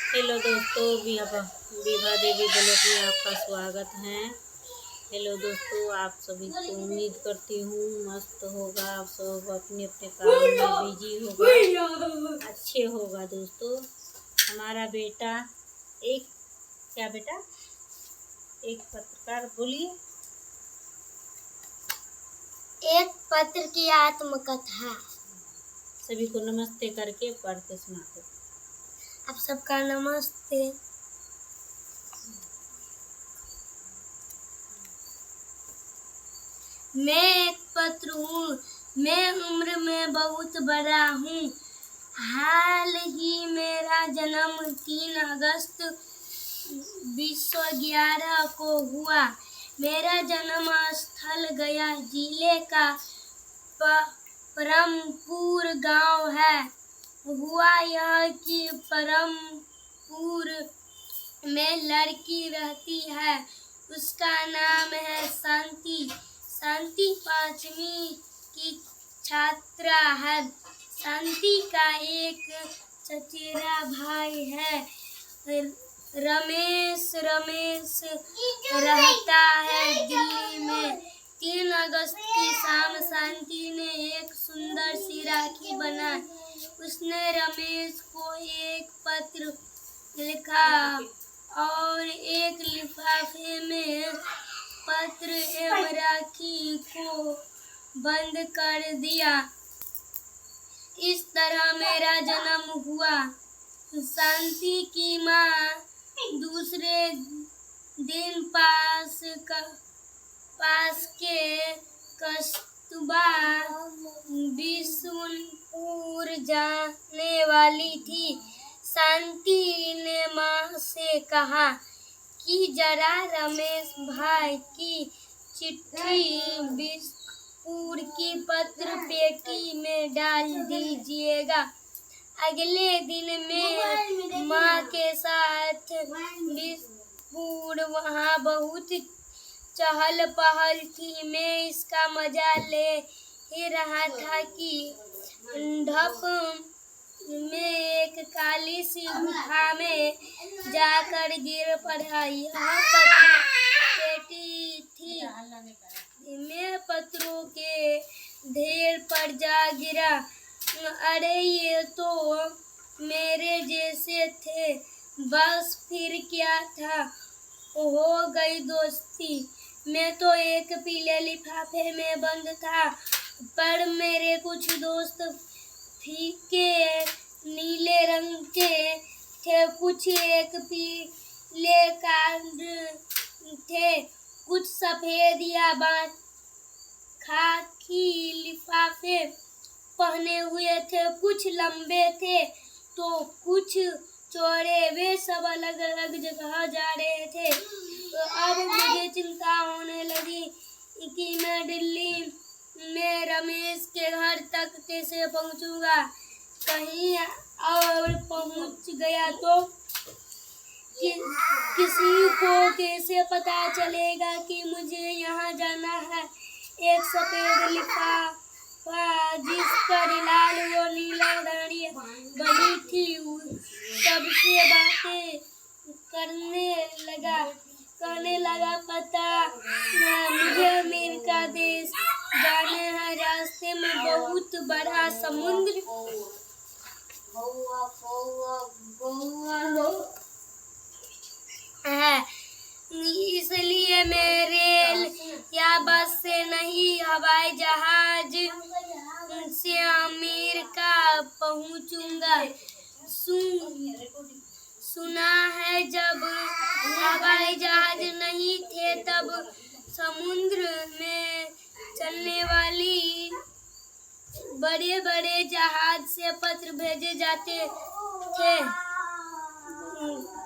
Hello दोस्तों, Vibha Devi blog में आपका स्वागत है। हेलो दोस्तों, आप सभी को उम्मीद करती हूँ मस्त होगा। आप सब अपने अपने काम में बिजी होगा, अच्छे होगा। दोस्तों, हमारा बेटा एक क्या बेटा एक पत्रकार, बोलिए। एक पत्र की आत्मकथा। सभी को नमस्ते करके पढ़ के सुनाते। आप सबका नमस्ते। मैं एक पत्र हूँ। मैं उम्र में बहुत बड़ा हूँ। हाल ही मेरा जन्म 3 अगस्त 2011 को हुआ। मेरा जन्म स्थल गया जिले का परमपुर गांव है। हुआ यह कि परमपुर में लड़की रहती है। उसका नाम है शांति। शांति 5वीं की छात्रा है। शांति का एक चचेरा भाई है, रमेश रहता है दिल्ली में। 3 अगस्त की शाम शांति ने एक सुंदर सी राखी बनाई। उसने रमेश को एक पत्र लिखा और एक लिफाफे में पत्र एवं राखी को बंद कर दिया। इस तरह मेरा जन्म हुआ। शांति की माँ दूसरे दिन पास के कस्तूरबा बिशुनपुर जाने वाली थी। शांति ने माँ से कहा कि जरा रमेश भाई की चिट्ठी बिशुनपुर की पत्र पेटी में डाल दीजिएगा। अगले दिन में माँ के साथ बिशुनपुर वहाँ बहुत चहल पहल थी। मैं इसका मजा ले ही रहा था कि ढप में एक काली सी गुफा में जाकर गिर पड़ा। यह पत्र पेटी थी। मैं पत्रों के ढेर पर जा गिरा। अरे ये तो मेरे जैसे थे। बस फिर क्या था, हो गई दोस्ती। मैं तो एक पीले लिफाफे में बंद था, पर मेरे कुछ दोस्त फीके नीले रंग के थे, कुछ एक पीले कांड थे, कुछ सफेद या खाकी लिफाफे पहने हुए थे, कुछ लंबे थे तो कुछ चौड़े। वे सब अलग अलग जगह जा रहे थे। तो अब मुझे चिंता होने लगी कि मैं दिल्ली में रमेश के घर तक कैसे पहुंचूंगा। कहीं और पहुंच गया तो किसी को कैसे पता चलेगा कि मुझे यहाँ जाना है। एक सफेद लिफाफा जिस पर लाल व नीला गाड़ी बनी थी सबसे बातें कहने लगा पता मुझे अमेरिका देश जाने है। रास्ते में बहुत बड़ा समुद्र है, इसलिए मैं रेल या बस से नहीं हवाई जहाज से अमेरिका पहुंचूंगा। सुना है जब हवाई जहाज नहीं थे तब समुद्र में चलने वाली बड़े बड़े जहाज से पत्र भेजे जाते थे।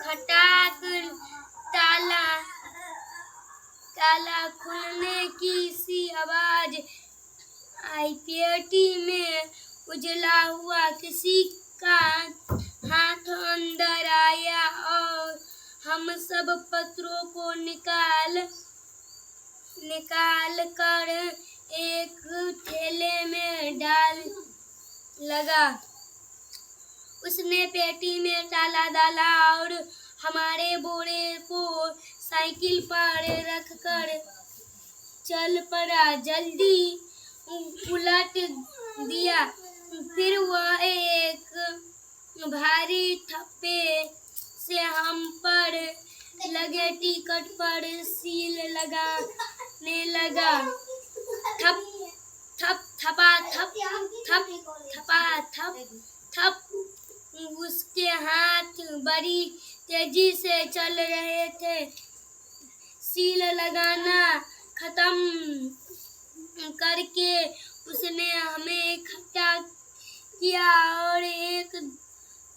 खटाक ताला खुलने की सी आवाज आई। पेटी में उजला हुआ किसी का हाथ अंदर आया और हम सब पत्रों को निकाल कर एक थैले में डाल लगा। उसने पेटी में ताला डाला और हमारे बोरे को साइकिल पर रखकर चल पड़ा। जल्दी उलट दिया। फिर वह एक भारी थप्पे से हम पर लगे टिकट पर सील लगाने लगा। थप थप थपा थप थप थपा थप थप। उसके हाथ बड़ी तेजी से चल रहे थे। सील लगाना खत्म करके उसने हमें इकट्ठा किया और एक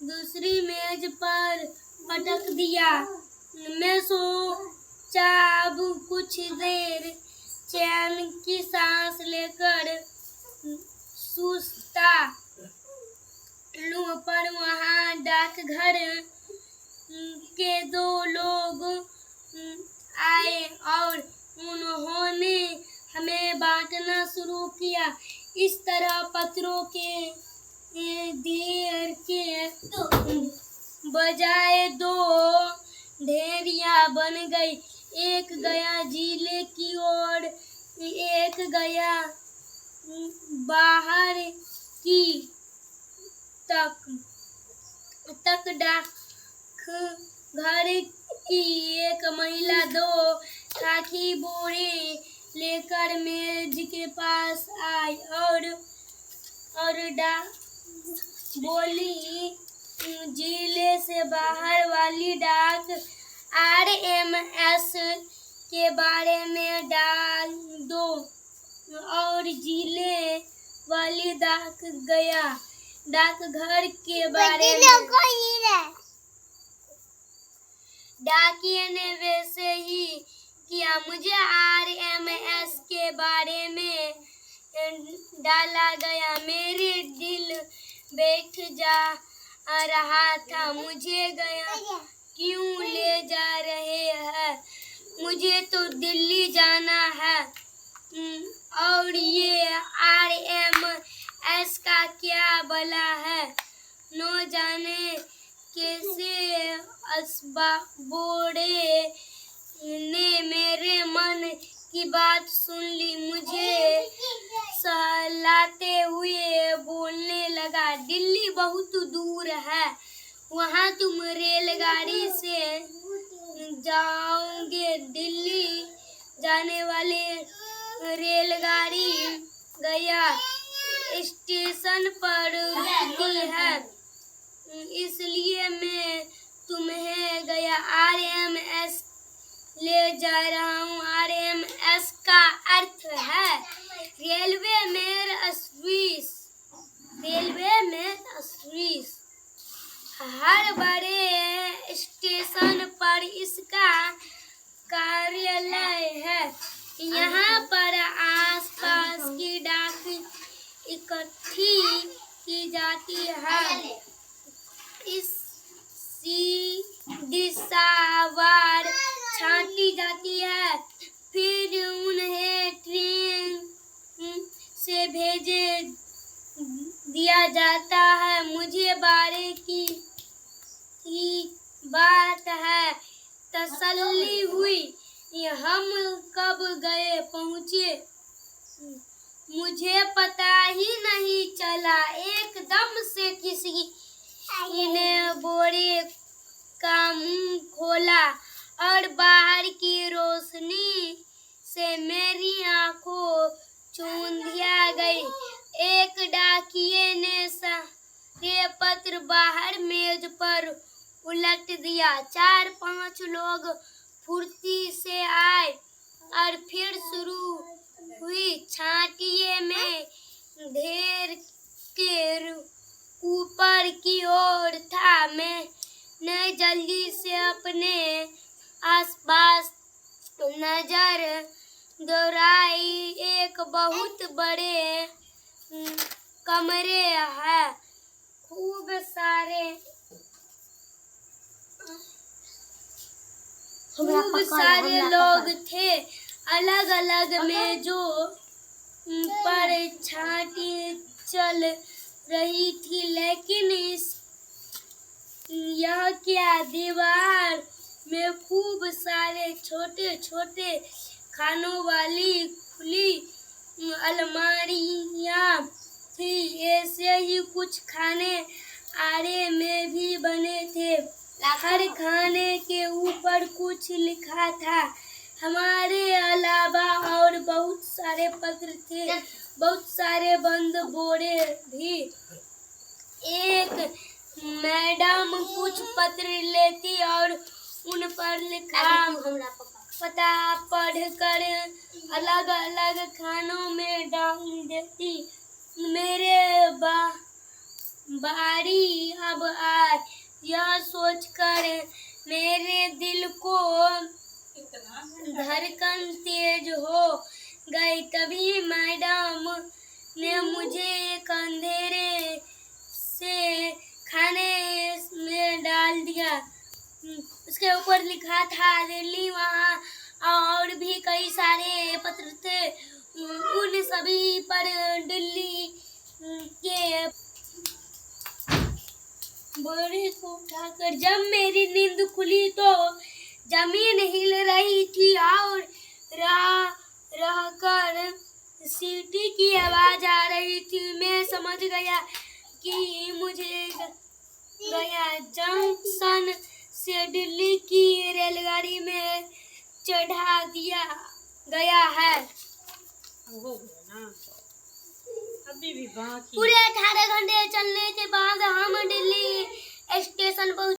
दूसरी मेज पर पटक दिया। मैं सोचा अब कुछ देर चैन की सांस लेकर सुस्ता लूं, पर वहाँ डाकघर के 2 लोग आए और उन्होंने हमें बांटना शुरू किया। इस तरह पत्रों के ढेर के बजाय 2 ढेरिया बन गई। एक गया जिले की ओर, एक गया बाहर की तक। डाक घर की एक महिला 2 काठी बोरे लेकर मेज के पास आई और बोली, जिले से बाहर वाली डाक RMS के बारे में डाल दो और जिले वाली डाकघर के बारे में। डाकिये ने वैसे ही किया। मुझे RMS के बारे में डाला गया। मेरे दिल बैठ जा रहा था। मुझे गया क्यों ले जा रहे हैं? मुझे तो दिल्ली जाना है। और ये RMS का क्या भला है? न जाने कैसे बोरे ने मेरे मन की बात सुन ली। मुझे सहलाते हुए बोलने लगा, दिल्ली बहुत दूर है। वहाँ तुम रेलगाड़ी से जाओगे। दिल्ली जाने वाले रेलगाड़ी गया स्टेशन पर रुकती है, इसलिए मैं तुम्हें गया RMS ले जा रहा हूँ। RMS का अर्थ है रेलवे में सर्विस। हर बड़े स्टेशन पर इसका कार्यालय है। यहाँ पर आसपास की डाक इकट्ठी की जाती है। सीधी सवार छांटी जाती है, फिर उन्हें ट्रेन से भेजे दिया जाता है। मुझे बारे की बात है तसल्ली हुई। हम कब गए पहुँचे मुझे पता ही नहीं चला। एकदम से किसी ने बोरे का मुंह खोला और बाहर की रोशनी से मेरी आंखों चूंधिया गई। एक डाकिये ने सारे पत्र बाहर मेज पर उलट दिया। 4-5 लोग फुर्ती से आए और फिर शुरू हुई। छाटिये में ढेर के ऊपर की ओर था। मैंने जल्दी से अपने आसपास नजर दौड़ाई। एक बहुत बड़े कमरे हैं, खूब सारे लोग थे। अलग अलग मेजों पर छांटी चल रही थी, लेकिन यह क्या दीवार में खूब सारे छोटे छोटे खानों वाली खुली अलमारियां थी। ऐसे ही कुछ खाने आरे में भी बने थे। हर खाने के ऊपर कुछ लिखा था। हमारे अलावा और बहुत सारे पत्र थे, बहुत सारे बंद बोरे भी। एक मैडम कुछ पत्र लेती और उन पर लिखा पता पढ़कर अलग अलग खानों में डाल देती। मेरे बारी अब आए, यह सोचकर मेरे दिल को धड़कन तेज हो गई। तभी मैडम ने मुझे एक अंधेरे से खाने में डाल दिया। उसके ऊपर लिखा था दिल्ली। वहाँ और भी कई सारे पत्र थे। उन सभी पर दिल्ली के बोरे को उठाकर जब मेरी नींद खुली तो जमीन हिल रही थी और रह कर सीटी की आवाज आ रही थी। मैं समझ गया कि मुझे गया जंक्शन से दिल्ली की रेलगाड़ी में चढ़ा दिया गया है। हो गया ना, अभी भी बाकी। पूरे 18 घंटे चलने के बाद हम दिल्ली स्टेशन पहुंचे।